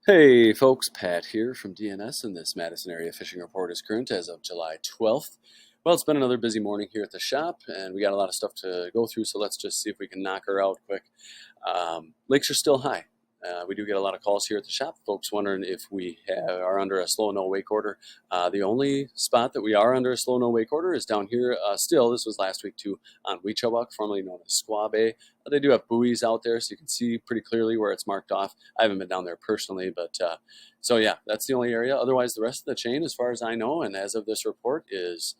Hey folks, Pat here from DNS, and this Madison area fishing report is current as of July 12th. Well, it's been another busy morning here at the shop, and we got a lot of stuff to go through, so let's just see if we can knock her out quick. Lakes are still high. We do get a lot of calls here at the shop, folks wondering if are under a slow no wake order. The only spot that we are under a slow no wake order is down here still. This was last week too, on Weechawbuck, formerly known as Squaw Bay. They do have buoys out there, so you can see pretty clearly where it's marked off. I haven't been down there personally, but so yeah, that's the only area. Otherwise, the rest of the chain, as far as I know, and as of this report, is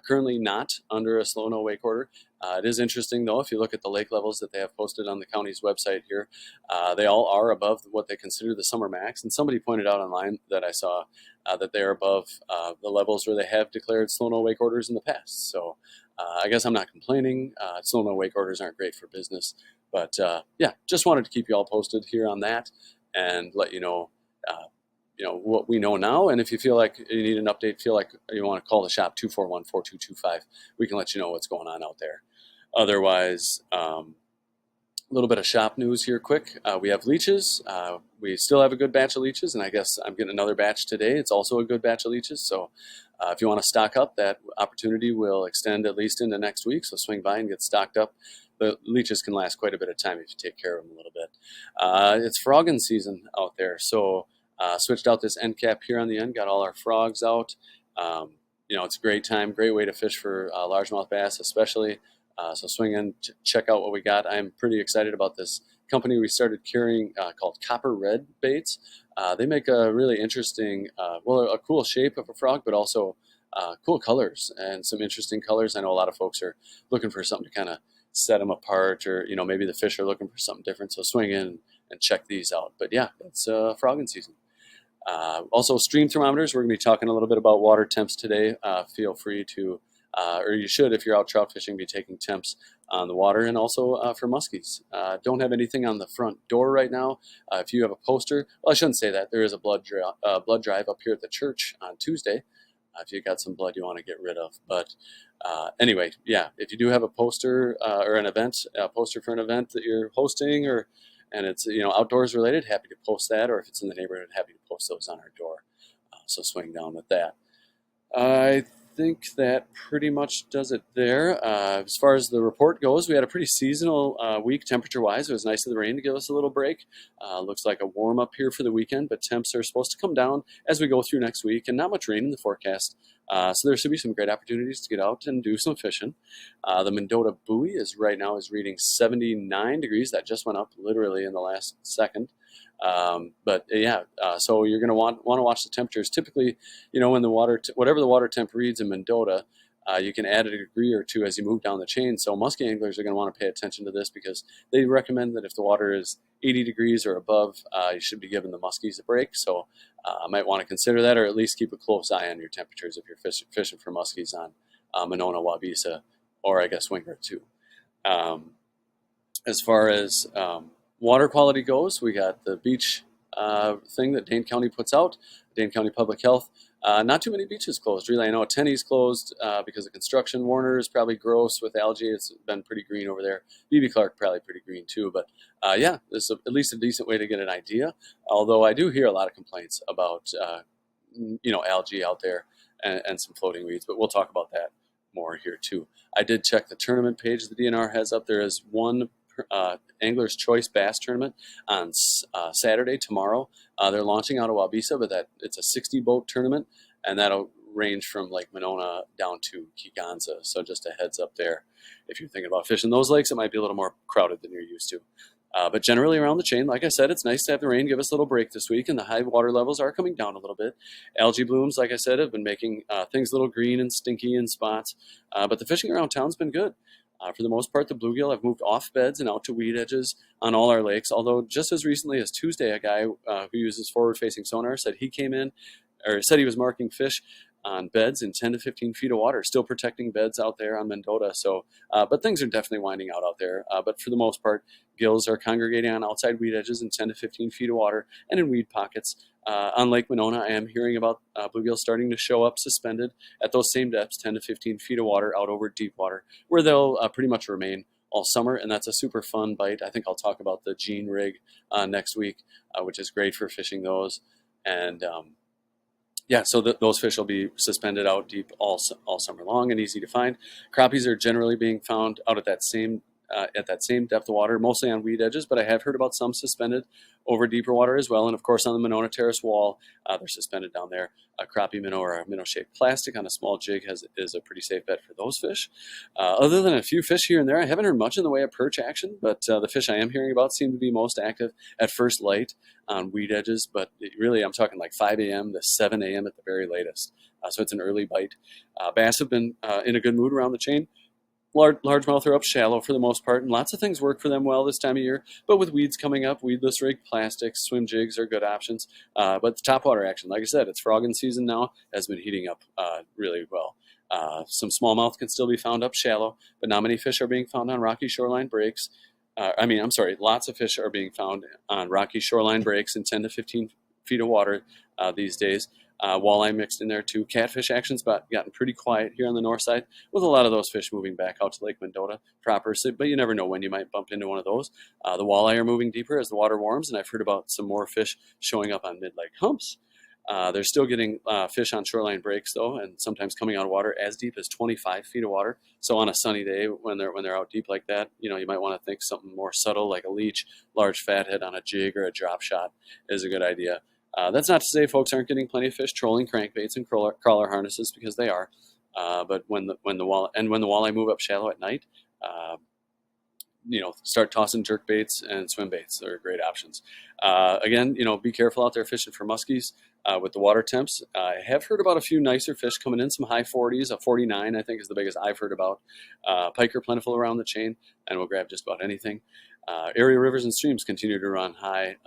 currently not under a slow no wake order. It is interesting, though, if you look at the lake levels that they have posted on the county's website here, they all are above what they consider the summer max. And somebody pointed out online that I saw that they're above the levels where they have declared slow no wake orders in the past. So I guess I'm not complaining. Slow no wake orders aren't great for business. But yeah, just wanted to keep you all posted here on that and let what we know now. And if you feel like you need an update, feel like you want to call the shop, 241-4225, we can let you know what's going on out there. Otherwise, a little bit of shop news here quick. We have leeches. We still have a good batch of leeches, and I guess I'm getting another batch today. It's also a good batch of leeches. So if you want to stock up, that opportunity will extend at least into next week. So swing by and get stocked up. The leeches can last quite a bit of time if you take care of them a little bit. It's frogging season out there. So switched out this end cap here on the end, got all our frogs out. It's a great time, great way to fish for largemouth bass, especially. So swing in, check out what we got. I'm pretty excited about this company we started carrying called Copper Red baits. They make a really interesting, a cool shape of a frog, but also cool colors and some interesting colors. I know a lot of folks are looking for something to kind of set them apart, or maybe the fish are looking for something different. So swing in and check these out. But yeah, it's frogging season. Also, stream thermometers. We're going to be talking a little bit about water temps today. Feel free to, or you should, if you're out trout fishing, be taking temps on the water, and also for muskies. Don't have anything on the front door right now. If you have a poster, well, I shouldn't say that. There is a blood drive up here at the church on Tuesday. If you got some blood you want to get rid of. But anyway, yeah, if you do have a poster or an event, a poster for an event that you're hosting, and it's outdoors related, happy to post that. Or if it's in the neighborhood, happy to post those on our door. So swing down with that. I think that pretty much does it there. As far as the report goes, we had a pretty seasonal week temperature-wise. It was nice of the rain to give us a little break. Looks like a warm-up here for the weekend, but temps are supposed to come down as we go through next week, and not much rain in the forecast. So there should be some great opportunities to get out and do some fishing. The Mendota buoy right now is reading 79 degrees. That just went up literally in the last second. But yeah, so you're going to want to watch the temperatures. Typically, when the whatever the water temp reads in Mendota, you can add a degree or two as you move down the chain. So musky anglers are going to want to pay attention to this, because they recommend that if the water is 80 degrees or above, you should be giving the muskies a break. So I might want to consider that, or at least keep a close eye on your temperatures if you're fishing for muskies on Monona, Wabisa, or I guess Wingert too. As far as water quality goes, we got the beach thing that Dane County puts out, Dane County Public Health. Not too many beaches closed, really. I know Tenney's closed because of construction. Warner is probably gross with algae. It's been pretty green over there. BB Clark probably pretty green too. But yeah, this is at least a decent way to get an idea. Although I do hear a lot of complaints about algae out there and some floating weeds. But we'll talk about that more here too. I did check the tournament page the DNR has up. There is one Angler's Choice Bass Tournament on Saturday, tomorrow. They're launching out of Wabisa, but it's a 60 boat tournament, and that'll range from Lake Monona down to Kegonsa. So just a heads up there. If you're thinking about fishing those lakes, it might be a little more crowded than you're used to. But generally around the chain, like I said, it's nice to have the rain give us a little break this week, and the high water levels are coming down a little bit. Algae blooms, like I said, have been making things a little green and stinky in spots, but the fishing around town's been good. For the most part, the bluegill have moved off beds and out to weed edges on all our lakes, although just as recently as Tuesday, a guy who uses forward-facing sonar said he came in, or said he was marking fish on beds in 10 to 15 feet of water, still protecting beds out there on Mendota. So, but things are definitely winding out there. But for the most part, gills are congregating on outside weed edges in 10 to 15 feet of water and in weed pockets. On Lake Monona, I am hearing about bluegill starting to show up suspended at those same depths, 10 to 15 feet of water out over deep water, where they'll pretty much remain all summer, and that's a super fun bite. I think I'll talk about the Gene rig next week, which is great for fishing those. And yeah, so those fish will be suspended out deep all summer long and easy to find. Crappies are generally being found out at that same depth of water, mostly on weed edges, but I have heard about some suspended over deeper water as well. And of course, on the Monona Terrace wall, they're suspended down there. A crappie minnow or a minnow-shaped plastic on a small jig is a pretty safe bet for those fish. Other than a few fish here and there, I haven't heard much in the way of perch action, but the fish I am hearing about seem to be most active at first light on weed edges. But really, I'm talking like 5 a.m. to 7 a.m. at the very latest. So it's an early bite. Bass have been in a good mood around the chain. Largemouth are up shallow for the most part, and lots of things work for them well this time of year. But with weeds coming up, weedless rig, plastics, swim jigs are good options. But the topwater action, like I said, it's frogging season now, has been heating up really well. Some smallmouth can still be found up shallow, but not many fish are being found on rocky shoreline breaks. Lots of fish are being found on rocky shoreline breaks in 10 to 15 feet of water these days. Walleye mixed in there too. Catfish action's gotten pretty quiet here on the north side, with a lot of those fish moving back out to Lake Mendota proper. But you never know when you might bump into one of those. The walleye are moving deeper as the water warms, and I've heard about some more fish showing up on mid-lake humps. They're still getting fish on shoreline breaks though, and sometimes coming out of water as deep as 25 feet of water. So on a sunny day when they're out deep like that, you might want to think something more subtle like a leech, large fathead on a jig or a drop shot is a good idea. That's not to say folks aren't getting plenty of fish trolling crankbaits and crawler harnesses, because they are. But when the walleye move up shallow at night, start tossing jerk baits and swim baits. They're great options. Again, be careful out there fishing for muskies with the water temps. I have heard about a few nicer fish coming in, some high 40s. A 49, I think, is the biggest I've heard about. Pike are plentiful around the chain, and we'll grab just about anything. Area rivers and streams continue to run high,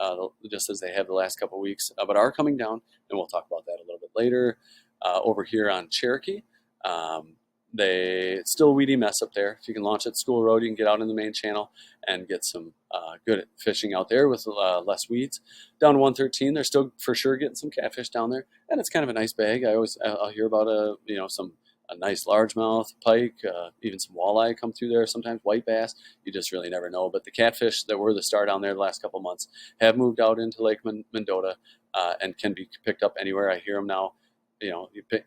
just as they have the last couple of weeks, but are coming down, and we'll talk about that a little bit later. Over here on Cherokee, it's still a weedy mess up there. If you can launch at School Road, you can get out in the main channel and get some good fishing out there with less weeds. Down 113, they're still for sure getting some catfish down there, and it's kind of a nice bag. I'll hear about a nice largemouth, pike, even some walleye come through there. Sometimes white bass. You just really never know. But the catfish that were the star down there the last couple of months have moved out into Lake Mendota and can be picked up anywhere. I hear them now.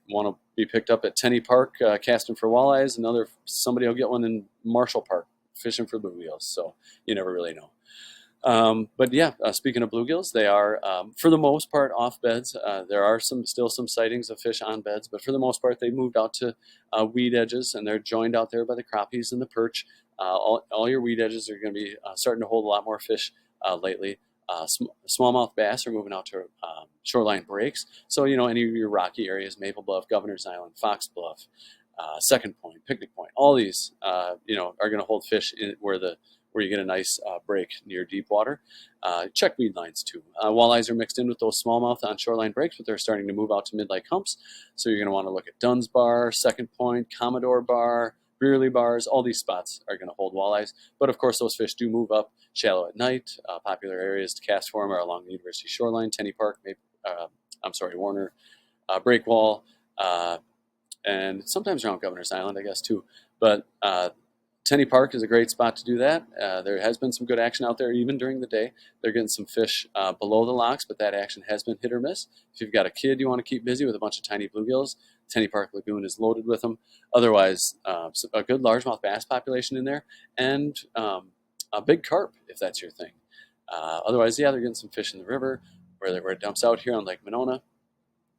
Want to be picked up at Tenney Park casting for walleyes. Somebody will get one in Marshall Park fishing for bluegills. So you never really know. But yeah, speaking of bluegills, they are for the most part off beds. There are still some sightings of fish on beds, but for the most part they've moved out to weed edges, and they're joined out there by the crappies and the perch. All your weed edges are going to be starting to hold a lot more fish lately. Smallmouth bass are moving out to shoreline breaks. So any of your rocky areas, Maple Bluff, Governor's Island, Fox Bluff, Second Point, Picnic Point, all these are going to hold fish where you get a nice break near deep water. Check weed lines too. Walleyes are mixed in with those smallmouth on shoreline breaks, but they're starting to move out to mid-lake humps. So you're going to want to look at Dunn's Bar, Second Point, Commodore Bar, Brearley Bars. All these spots are going to hold walleyes. But of course, those fish do move up shallow at night. Popular areas to cast for them are along the University shoreline, Tenney Park, Warner, Breakwall, and sometimes around Governor's Island, I guess, too. But Tenney Park is a great spot to do that. There has been some good action out there even during the day. They're getting some fish below the locks, but that action has been hit or miss. If you've got a kid you want to keep busy with a bunch of tiny bluegills, Tenney Park Lagoon is loaded with them. Otherwise, a good largemouth bass population in there, and a big carp if that's your thing. Otherwise, yeah, they're getting some fish in the river where it dumps out here on Lake Monona.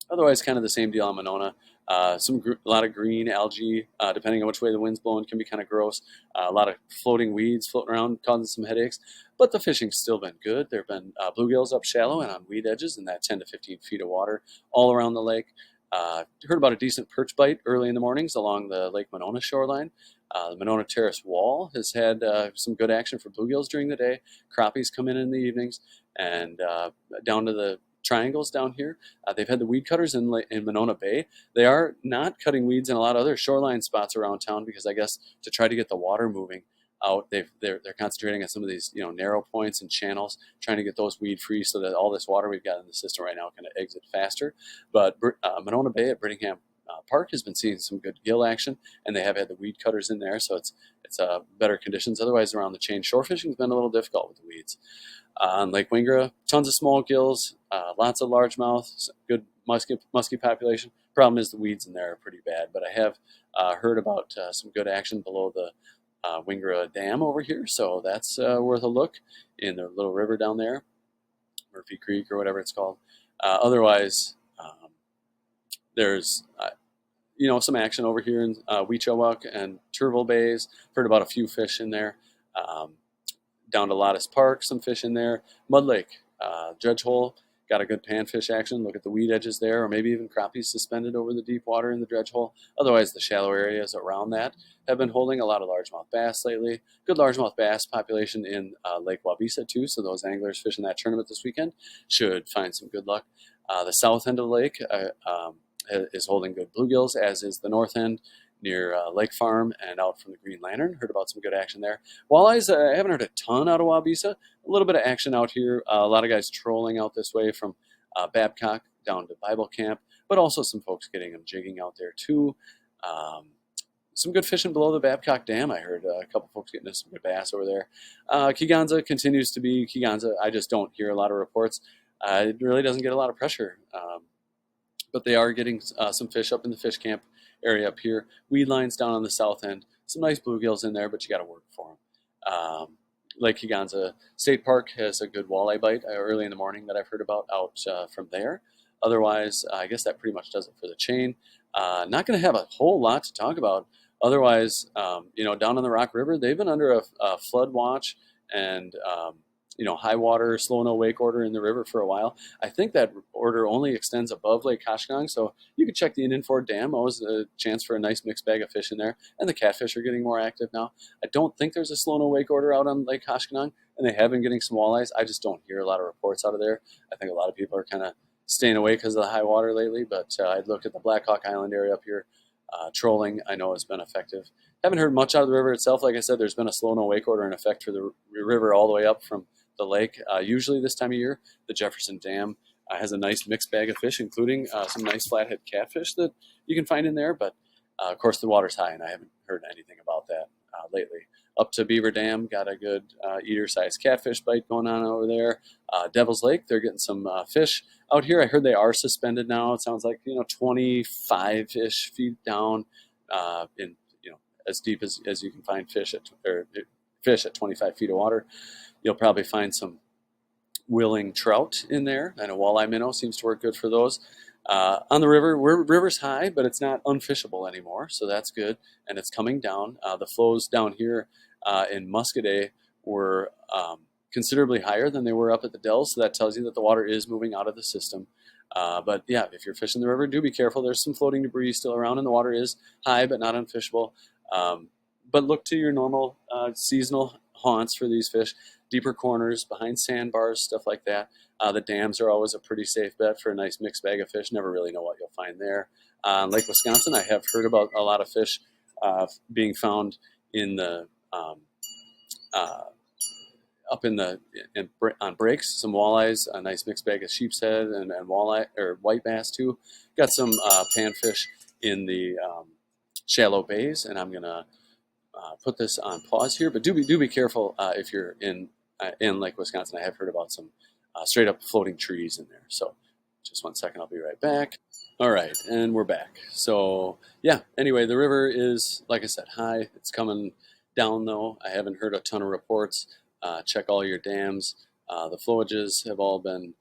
Otherwise, kind of the same deal on Monona. A lot of green algae, depending on which way the wind's blowing, can be kind of gross. A lot of floating weeds floating around, causing some headaches. But the fishing's still been good. There have been bluegills up shallow and on weed edges in that 10 to 15 feet of water all around the lake. Heard about a decent perch bite early in the mornings along the Lake Monona shoreline. The Monona Terrace wall has had some good action for bluegills during the day. Crappies come in the evenings, and down to the triangles down here. They've had the weed cutters in Monona Bay. They are not cutting weeds in a lot of other shoreline spots around town because I guess to try to get the water moving out, they're concentrating on some of these narrow points and channels, trying to get those weed free so that all this water we've got in the system right now can exit faster. But Monona Bay at Brittingham park has been seeing some good gill action, and they have had the weed cutters in there, so it's better conditions. Otherwise, around the chain, shore fishing has been a little difficult with the weeds. On Lake Wingra, tons of small gills, lots of largemouth, good muskie population. Problem is the weeds in there are pretty bad, but I have heard about some good action below the Wingra Dam over here, so that's worth a look in the little river down there, Murphy Creek or whatever it's called. Otherwise, there's some action over here in Weechawuk and Turville Bays. Heard about a few fish in there. Down to Lottis Park, some fish in there. Mud Lake, Dredge Hole, got a good panfish action. Look at the weed edges there, or maybe even crappies suspended over the deep water in the Dredge Hole. Otherwise, the shallow areas around that have been holding a lot of largemouth bass lately. Good largemouth bass population in Lake Wabisa too, so those anglers fishing that tournament this weekend should find some good luck. The south end of the lake is holding good bluegills, as is the north end near Lake Farm and out from the Green Lantern. Heard about some good action there. Walleyes, I haven't heard a ton out of Wabisa. A little bit of action out here. A lot of guys trolling out this way from Babcock down to Bible Camp, but also some folks getting them jigging out there too. Some good fishing below the Babcock Dam. I heard a couple folks getting some good bass over there. Kegonsa continues to be Kegonsa. I just don't hear a lot of reports. It really doesn't get a lot of pressure. But they are getting some fish up in the fish camp area up here. Weed lines down on the south end. Some nice bluegills in there, but you got to work for them. Lake Kegonsa State Park has a good walleye bite early in the morning that I've heard about out from there. Otherwise, I guess that pretty much does it for the chain. Not going to have a whole lot to talk about. Otherwise, down on the Rock River, they've been under a flood watch and high water, slow no wake order in the river for a while. I think that order only extends above Lake Koshkonong, so you could check the Indian Ford Dam. Always a chance for a nice mixed bag of fish in there, and the catfish are getting more active now. I don't think there's a slow no wake order out on Lake Koshkonong, and they have been getting some walleyes. I just don't hear a lot of reports out of there. I think a lot of people are kind of staying away because of the high water lately, but I'd look at the Black Hawk Island area up here. Trolling, I know, has been effective. Haven't heard much out of the river itself. Like I said, there's been a slow no wake order in effect for the river all the way up from the lake. Usually this time of year, the Jefferson Dam has a nice mixed bag of fish, including some nice flathead catfish that you can find in there. But of course, the water's high, and I haven't heard anything about that lately. Up to Beaver Dam, got a good eater-sized catfish bite going on over there. Devil's Lake, they're getting some fish out here. I heard they are suspended now. It sounds like 25-ish feet down, in as deep as you can find fish at 25 feet of water. You'll probably find some willing trout in there, and a walleye minnow seems to work good for those. On the river, river's high, but it's not unfishable anymore, so that's good, and it's coming down. The flows down here in Muscadet were considerably higher than they were up at the Dells, so that tells you that the water is moving out of the system. But yeah, if you're fishing the river, do be careful. There's some floating debris still around, and the water is high but not unfishable. But look to your normal seasonal haunts for these fish. Deeper corners, behind sandbars, stuff like that. The dams are always a pretty safe bet for a nice mixed bag of fish. Never really know what you'll find there. On Lake Wisconsin, I have heard about a lot of fish being found in the on breaks. Some walleyes, a nice mixed bag of sheep's head and walleye or white bass too. Got some panfish in the shallow bays, and I'm gonna put this on pause here. But do be careful if you're in Lake Wisconsin. I have heard about some straight up floating trees in there. So just 1 second, I'll be right back. All right, and we're back. So yeah, anyway, the river is, like I said, high. It's coming down though. I haven't heard a ton of reports. Check all your dams. The flowages have all been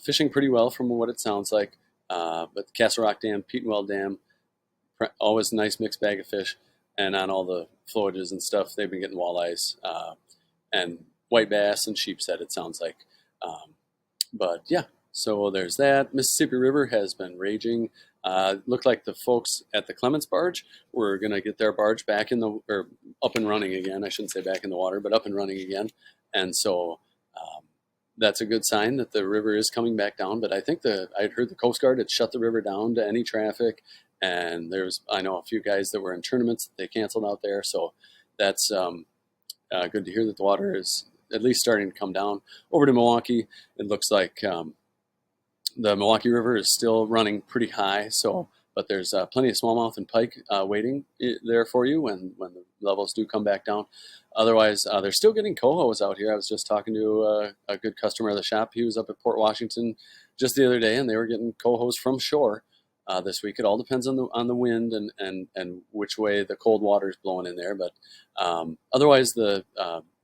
fishing pretty well from what it sounds like. But the Castle Rock Dam, Petenwell Dam, always a nice mixed bag of fish. And on all the flowages and stuff, they've been getting walleyes and white bass and sheep's head, it sounds like. But yeah, so there's that. Mississippi River has been raging. Looked like the folks at the Clements barge were going to get their barge back up and running again. I shouldn't say back in the water, but up and running again. And so that's a good sign that the river is coming back down. But I think I'd heard the Coast Guard had shut the river down to any traffic. And I know a few guys that were in tournaments that they canceled out there. So that's good to hear that the water is at least starting to come down. Over to Milwaukee, it looks like the Milwaukee River is still running pretty high. So but there's plenty of smallmouth and pike waiting there for you when the levels do come back down. Otherwise, they're still getting cohos out here. I was just talking to a good customer of the shop. He was up at Port Washington just the other day, and they were getting cohos from shore this week. It all depends on the wind and which way the cold water is blowing in there. But otherwise, the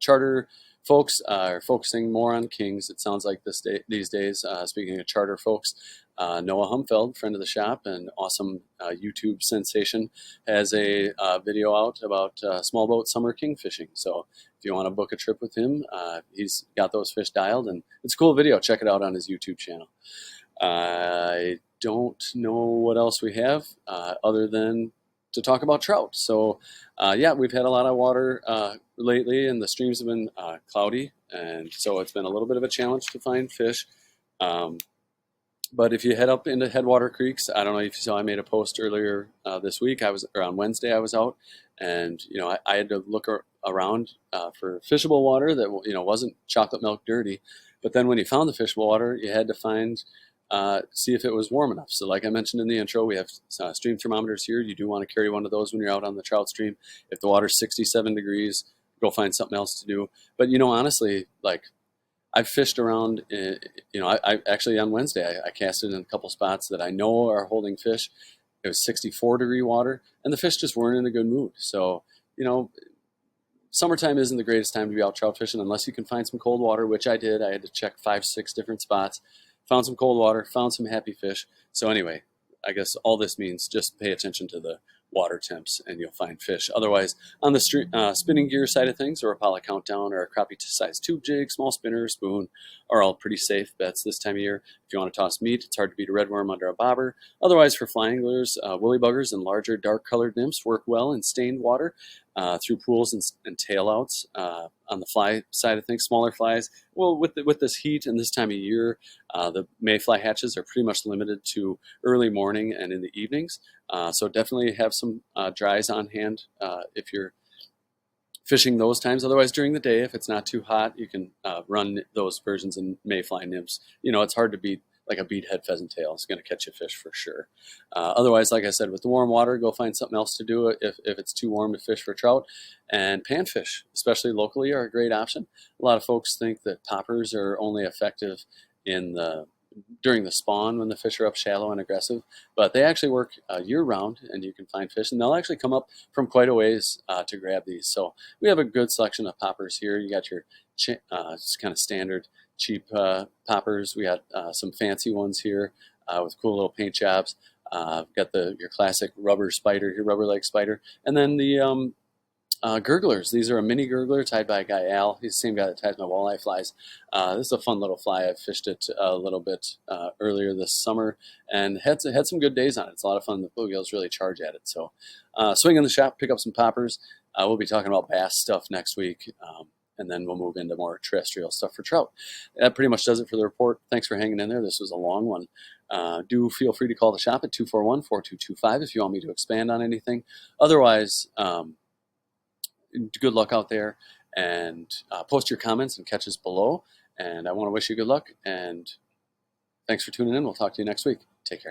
charter folks are focusing more on kings. It sounds like these days. Speaking of charter folks, Noah Humfeld, friend of the shop and awesome YouTube sensation, has a video out about small boat summer king fishing. So if you want to book a trip with him, he's got those fish dialed, and it's a cool video. Check it out on his YouTube channel. I don't know what else we have other than to talk about trout. So yeah, we've had a lot of water lately, and the streams have been cloudy, and so it's been a little bit of a challenge to find fish. But if you head up into headwater creeks, I don't know if you saw, I made a post earlier this week. Or on Wednesday I was out, and I had to look around for fishable water that wasn't chocolate milk dirty. But then when you found the fishable water, you had to see if it was warm enough. So like I mentioned in the intro, we have stream thermometers here. You do want to carry one of those when you're out on the trout stream. If the water's 67 degrees, go find something else to do. But honestly, like, I've fished around, I actually on Wednesday, I casted in a couple spots that I know are holding fish. It was 64-degree water, and the fish just weren't in a good mood. So, summertime isn't the greatest time to be out trout fishing unless you can find some cold water, which I did. I had to check 5-6 different spots, found some cold water, found some happy fish. So anyway, I guess all this means just pay attention to the water temps and you'll find fish. Otherwise, on the spinning gear side of things, or a Rapala Countdown or a crappie size tube jig, small spinner, spoon, are all pretty safe bets this time of year. If you want to toss meat, it's hard to beat a redworm under a bobber. Otherwise, for fly anglers, woolly buggers and larger dark colored nymphs work well in stained water through pools and tailouts. On the fly side of things, smaller flies, well, with this heat and this time of year, the mayfly hatches are pretty much limited to early morning and in the evenings. So definitely have some dries on hand if you're fishing those times. Otherwise, during the day, if it's not too hot, you can run those versions in mayfly nymphs. It's hard to beat like a beadhead pheasant tail. It's going to catch you fish for sure. Otherwise, like I said, with the warm water, go find something else to do if it's too warm to fish for trout. And panfish, especially locally, are a great option. A lot of folks think that poppers are only effective during the spawn when the fish are up shallow and aggressive, but they actually work year-round, and you can find fish, and they'll actually come up from quite a ways to grab these. So we have a good selection of poppers here. You got your kind of standard cheap poppers. We got some fancy ones here with cool little paint jobs. Got your classic rubber spider here, rubber leg spider, and then the gurglers. These are a mini gurgler tied by a guy, Al. He's the same guy that ties my walleye flies. This is a fun little fly. I fished it a little bit earlier this summer and had some good days on it. It's a lot of fun. The bluegills really charge at it. So swing in the shop, pick up some poppers. We'll be talking about bass stuff next week, and then we'll move into more terrestrial stuff for trout. That pretty much does it for the report. Thanks for hanging in there. This was a long one. Do feel free to call the shop at 241-4225 if you want me to expand on anything. Otherwise, good luck out there, and post your comments and catches below. And I want to wish you good luck, and thanks for tuning in. We'll talk to you next week. Take care.